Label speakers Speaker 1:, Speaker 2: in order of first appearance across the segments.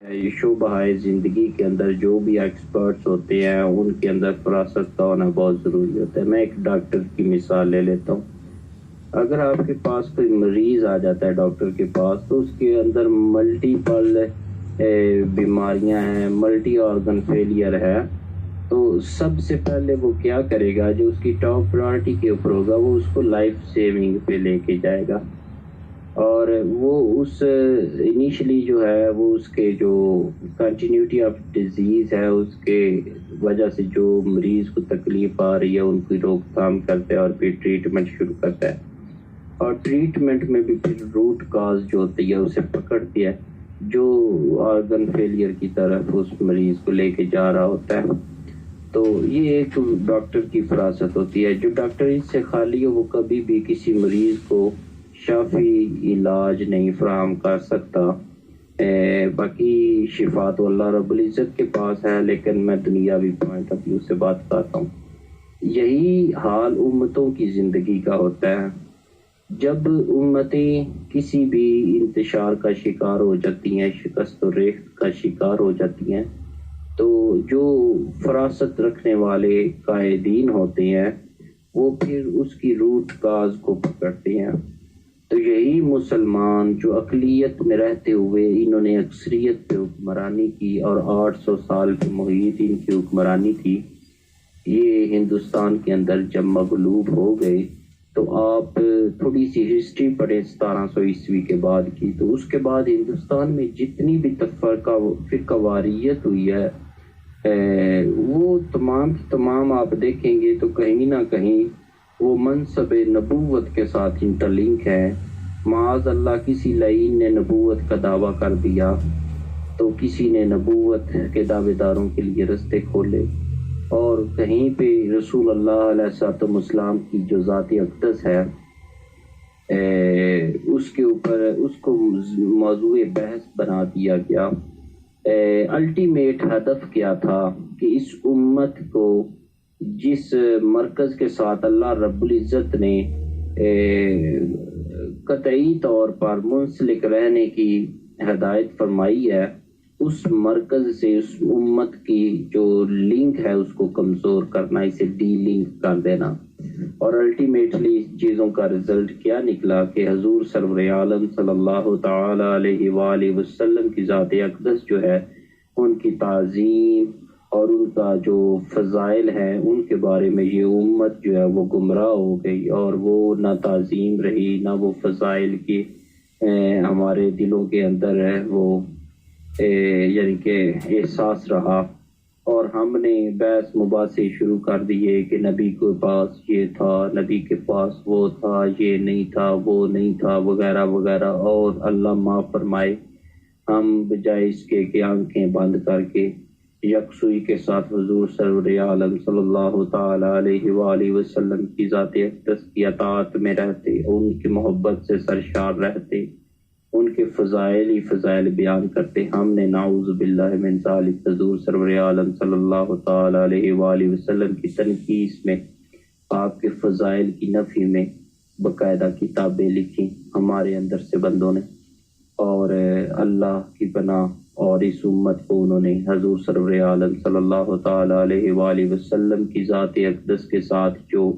Speaker 1: شعبہ زندگی کے اندر جو بھی ایکسپرٹس ہوتے ہیں ان کے اندر فراست کا ہونا بہت ضروری ہوتا ہے. میں ایک ڈاکٹر کی مثال لے لیتا ہوں. اگر آپ کے پاس کوئی مریض آ جاتا ہے ڈاکٹر کے پاس تو اس کے اندر ملٹیپل بیماریاں ہیں, ملٹی آرگن فیلئر ہے, تو سب سے پہلے وہ کیا کرے گا, جو اس کی ٹاپ پرائرٹی کے اوپر ہوگا وہ اس کو لائف سیونگ پہ لے کے جائے گا. اور وہ اس انیشلی جو ہے وہ اس کے جو کنٹینیوٹی آف ڈیزیز ہے اس کے وجہ سے جو مریض کو تکلیف آ رہی ہے ان کی روک تھام کرتا ہے اور پھر ٹریٹمنٹ شروع کرتا ہے. اور ٹریٹمنٹ میں بھی پھر روٹ کاز جو ہوتی ہے اسے پکڑتی ہے جو آرگن فیلئر کی طرف اس مریض کو لے کے جا رہا ہوتا ہے. تو یہ ایک ڈاکٹر کی فراست ہوتی ہے. جو ڈاکٹر اس سے خالی ہو وہ کبھی بھی کسی مریض کو شافی علاج نہیں فراہم کر سکتا. باقی شفا تو اللہ رب العزت کے پاس ہے, لیکن میں دنیاوی پوائنٹ آف ویو سے بات کرتا ہوں. یہی حال امتوں کی زندگی کا ہوتا ہے. جب امتیں کسی بھی انتشار کا شکار ہو جاتی ہیں, شکست و ریخت کا شکار ہو جاتی ہیں, تو جو فراست رکھنے والے قائدین ہوتے ہیں وہ پھر اس کی روٹ کاز کو پکڑتے ہیں. تو یہی مسلمان جو اقلیت میں رہتے ہوئے انہوں نے اکثریت پہ حکمرانی کی اور 800 سال کے محیط ان کی حکمرانی تھی, یہ ہندوستان کے اندر جب مغلوب ہو گئے تو آپ تھوڑی سی ہسٹری پڑھیں 1700 عیسوی کے بعد کی, تو اس کے بعد ہندوستان میں جتنی بھی فرقہ واریت ہوئی ہے وہ تمام آپ دیکھیں گے تو کہیں نہ کہیں وہ منصب نبوت کے ساتھ انٹرلنک ہے. معاذ اللہ کسی لعین نے نبوت کا دعویٰ کر دیا تو کسی نے نبوت کے دعوے داروں کے لیے رستے کھولے, اور کہیں پہ رسول اللہ علیہ الصلوۃ والسلام کی جو ذات اقدس ہے اس کے اوپر اس کو موضوع بحث بنا دیا گیا. الٹیمیٹ ہدف کیا تھا کہ اس امت کو جس مرکز کے ساتھ اللہ رب العزت نے قطعی طور پر منسلک رہنے کی ہدایت فرمائی ہے, اس مرکز سے اس امت کی جو لنک ہے اس کو کمزور کرنا, اسے ڈی لنک کر دینا. اور الٹیمیٹلی چیزوں کا رزلٹ کیا نکلا کہ حضور سرور عالم صلی اللہ تعالی علیہ وآلہ وسلم کی ذات اقدس جو ہے ان کی تعظیم اور ان کا جو فضائل ہیں ان کے بارے میں یہ امت جو ہے وہ گمراہ ہو گئی, اور وہ نہ تعظیم رہی نہ وہ فضائل کی ہمارے دلوں کے اندر ہے وہ یعنی کہ احساس رہا. اور ہم نے بحث مباحثے شروع کر دیے کہ نبی کے پاس یہ تھا, نبی کے پاس وہ تھا, یہ نہیں تھا, وہ نہیں تھا, وغیرہ وغیرہ. اور اللہ معاف فرمائے ہم بجائے اس کے کہ آنکھیں بند کر کے یکسوئی کے ساتھ حضور سرور عالم صلی اللہ تعالی علیہ وآلہ وسلم کی ذات اقدس کی اطاعت میں رہتے, ان کی محبت سے سرشار رہتے, ان کے فضائل ہی فضائل بیان کرتے, ہم نے نعوذ باللہ من ذالک حضور سرور عالم صلی اللہ تعالی علیہ وآلہ وسلم کی تنقیص میں, آپ کے فضائل کی نفی میں باقاعدہ کتابیں لکھی ہمارے اندر سے بندوں نے. اور اللہ کی پناہ اور اس امت کو انہوں نے حضور سرور عالم صلی اللہ تعالی علیہ وآلہ وسلم کی ذات اقدس کے ساتھ جو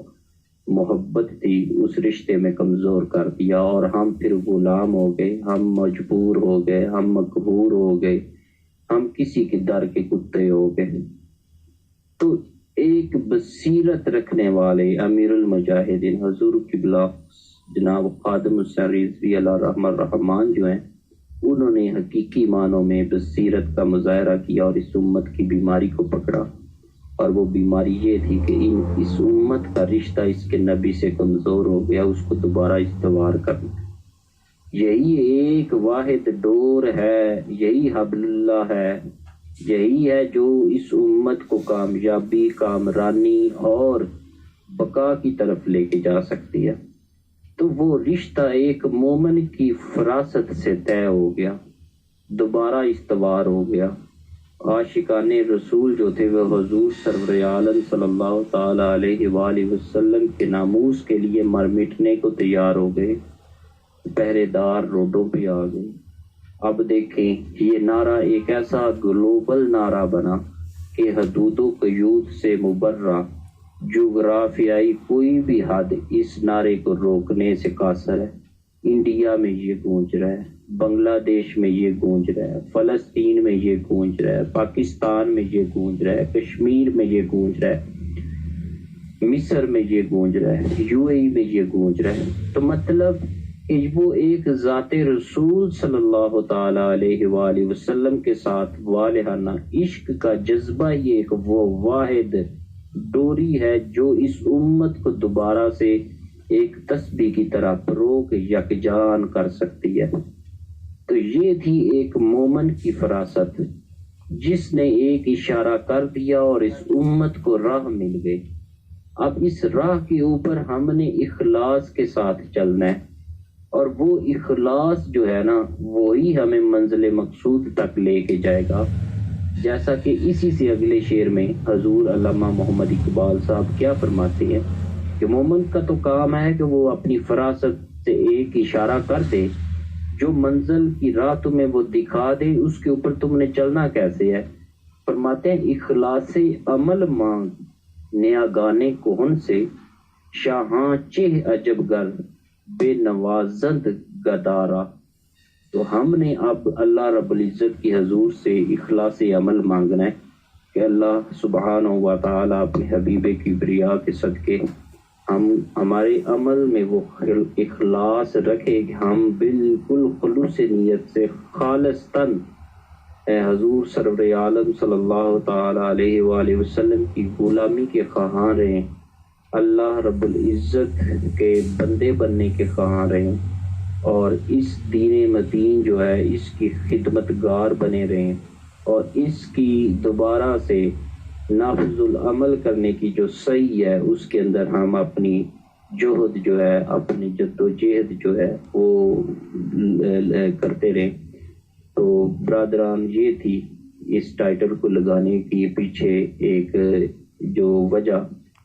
Speaker 1: محبت تھی اس رشتے میں کمزور کر دیا, اور ہم پھر غلام ہو گئے, ہم مجبور ہو گئے, ہم مقہور ہو گئے, ہم کسی کے در کے کتے ہو گئے. تو ایک بصیرت رکھنے والے امیر المجاہدین حضور قبلہ جناب خادم حسین رضوی اللہ رحمہ الرحمان جو ہیں انہوں نے حقیقی معنوں میں بصیرت کا مظاہرہ کیا اور اس امت کی بیماری کو پکڑا. اور وہ بیماری یہ تھی کہ اس امت کا رشتہ اس کے نبی سے کمزور ہو گیا, اس کو دوبارہ استوار کرنا. یہی ایک واحد ڈور ہے, یہی حبل اللہ ہے, یہی ہے جو اس امت کو کامیابی, کامرانی اور بقا کی طرف لے کے جا سکتی ہے. تو وہ رشتہ ایک مومن کی فراست سے طے ہو گیا, دوبارہ استوار ہو گیا. عاشقان رسول جو تھے وہ حضور سرور عالم صلی اللہ تعالی علیہ وآلہ وسلم کے ناموس کے لیے مر مٹنے کو تیار ہو گئے. پہرے دار روڈوں پہ آ گئے, اب دیکھیں یہ نعرہ ایک ایسا گلوبل نعرہ بنا کہ حدود و قیود سے مبرہ جغرافیائی کوئی بھی حد اس نعرے کو روکنے سے قاصر ہے۔ انڈیا میں یہ گونج رہا ہے، بنگلہ دیش میں یہ گونج رہا ہے، فلسطین میں یہ گونج رہا ہے، پاکستان میں یہ گونج رہا ہے، کشمیر میں یہ گونج رہا ہے، مصر میں یہ گونج رہا ہے، یو اے ای میں یہ گونج رہا ہے۔ تو مطلب کہ وہ ایک ذات رسول صلی اللہ تعالی علیہ وآلہ وسلم کے ساتھ والہانہ عشق کا جذبہ، یہ ایک وہ واحد ڈوری ہے جو اس امت کو دوبارہ سے ایک تسبیح کی طرح فروغ یکجان کر سکتی ہے۔ تو یہ تھی ایک مومن کی فراست جس نے ایک اشارہ کر دیا اور اس امت کو راہ مل گئی۔ اب اس راہ کے اوپر ہم نے اخلاص کے ساتھ چلنا ہے، اور وہ اخلاص جو ہے نا وہی ہمیں منزل مقصود تک لے کے جائے گا۔ جیسا کہ اسی سے اگلے شعر میں حضور علامہ محمد اقبال صاحب کیا فرماتے ہیں کہ مومن کا تو کام ہے کہ وہ اپنی فراست سے ایک اشارہ کر دے، جو منزل کی راہ تمہیں وہ دکھا دے اس کے اوپر تم نے چلنا کیسے ہے۔ فرماتے ہیں اخلاص عمل مانگ نیا گانے کہن سے، شاہاں چہ عجب گر بے نوازند گدارا۔ تو ہم نے اب اللہ رب العزت کی حضور سے اخلاص عمل مانگنا ہے کہ اللہ سبحانہ و تعالی اپنے حبیب کبریا کے صدقے ہمارے عمل میں وہ اخلاص رکھے کہ ہم بالکل خلوص نیت سے خالصتاً حضور سرور عالم صلی اللہ تعالی علیہ وآلہ وسلم کی غلامی کے خواہاں رہیں، اللہ رب العزت کے بندے بننے کے خواہاں رہیں، اور اس دین متین جو ہے اس کی خدمت گار بنے رہیں، اور اس کی دوبارہ سے نافذ العمل کرنے کی جو صحیح ہے اس کے اندر ہم اپنی جہد جو ہے، اپنی جد و جہد جو ہے وہ کرتے رہیں۔ تو برادران یہ تھی اس ٹائٹل کو لگانے کی پیچھے ایک جو وجہ